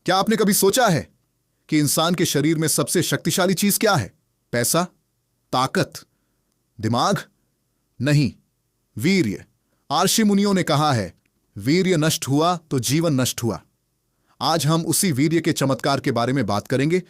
क्या आपने कभी सोचा है कि इंसान के शरीर में सबसे शक्तिशाली चीज क्या है? पैसा? ताकत? दिमाग? नहीं, वीर्य। आर्षि मुनियों ने कहा है, वीर्य नष्ट हुआ तो जीवन नष्ट हुआ। आज हम उसी वीर्य के चमत्कार के बारे में बात करेंगे।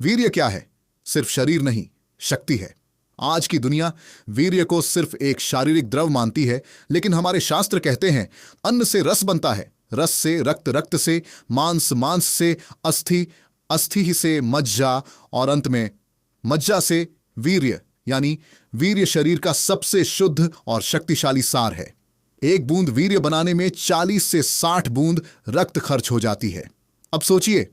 वीर्य क्या है? सिर्फ शरीर नहीं, शक्ति है। आज की दुनिया वीर्य को सिर्फ एक शारीरिक द्रव मानती है, लेकिन हमारे शास्त्र कहते हैं अन्न से रस बनता है, रस से रक्त, रक्त से मांस, मांस से अस्थि, अस्थि से मज्जा और अंत में मज्जा से वीर्य। यानी वीर्य शरीर का सबसे शुद्ध और शक्तिशाली सार है। एक बूंद वीर्य बनाने में 40 से 60 बूंद रक्त खर्च हो जाती है। अब सोचिए,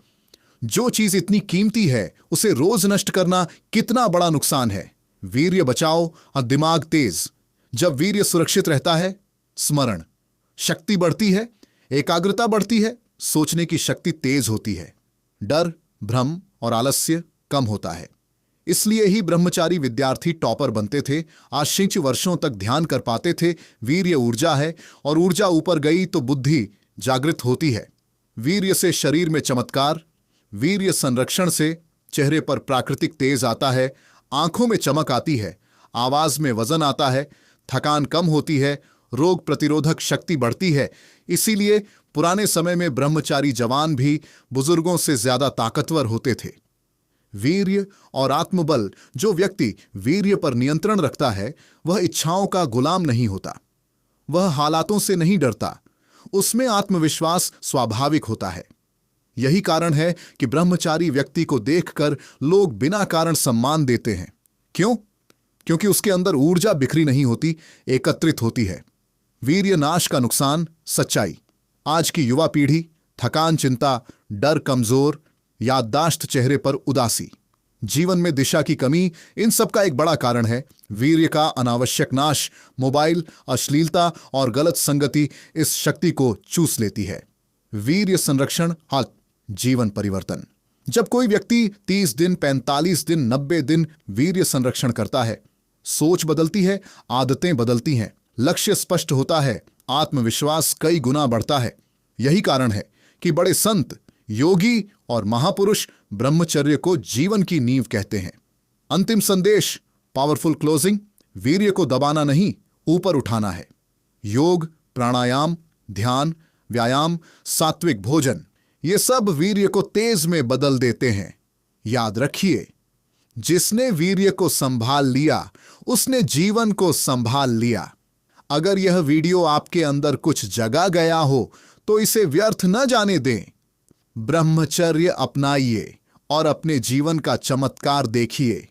जो चीज इतनी कीमती है उसे रोज नष्ट करना कितना बड़ा नुकसान है। वीर्य बचाओ और दिमाग तेज। जब वीर्य सुरक्षित रहता है, स्मरण शक्ति बढ़ती है, एकाग्रता बढ़ती है, सोचने की शक्ति तेज होती है, डर, भ्रम और आलस्य कम होता है। इसलिए ही ब्रह्मचारी विद्यार्थी टॉपर बनते थे, आशिंच वर्षों तक ध्यान कर पाते थे। वीर्य ऊर्जा है और ऊर्जा ऊपर गई तो बुद्धि जागृत होती है। वीर्य से शरीर में चमत्कार, वीर्य संरक्षण से चेहरे पर प्राकृतिक तेज आता है, आंखों में चमक आती है, आवाज में वजन आता है, थकान कम होती है, रोग प्रतिरोधक शक्ति बढ़ती है। इसीलिए पुराने समय में ब्रह्मचारी जवान भी बुजुर्गों से ज्यादा ताकतवर होते थे। वीर्य और आत्मबल। जो व्यक्ति वीर्य पर नियंत्रण रखता है वह इच्छाओं का गुलाम नहीं होता, वह हालातों से नहीं डरता, उसमें आत्मविश्वास स्वाभाविक होता है। यही कारण है कि ब्रह्मचारी व्यक्ति को देखकर लोग बिना कारण सम्मान देते हैं। क्यों? क्योंकि उसके अंदर ऊर्जा बिखरी नहीं होती, एकत्रित होती है। वीर्य नाश का नुकसान, सच्चाई। आज की युवा पीढ़ी थकान, चिंता, डर, कमजोर, याददाश्त, चेहरे पर उदासी, जीवन में दिशा की कमी, इन सब का एक बड़ा कारण है वीर्य का अनावश्यक नाश। मोबाइल, अश्लीलता और गलत संगति इस शक्ति को चूस लेती है। वीर्य संरक्षण, जीवन परिवर्तन। जब कोई व्यक्ति 30 दिन, 45 दिन, 90 दिन वीर्य संरक्षण करता है, सोच बदलती है, आदतें बदलती हैं, लक्ष्य स्पष्ट होता है, आत्मविश्वास कई गुना बढ़ता है। यही कारण है कि बड़े संत, योगी और महापुरुष ब्रह्मचर्य को जीवन की नींव कहते हैं। अंतिम संदेश, पावरफुल क्लोजिंग। वीर्य को दबाना नहीं, ऊपर उठाना है। योग, प्राणायाम, ध्यान, व्यायाम, सात्विक भोजन, ये सब वीर्य को तेज में बदल देते हैं। याद रखिए, जिसने वीर्य को संभाल लिया उसने जीवन को संभाल लिया। अगर यह वीडियो आपके अंदर कुछ जगा गया हो तो इसे व्यर्थ न जाने दें। ब्रह्मचर्य अपनाइए और अपने जीवन का चमत्कार देखिए।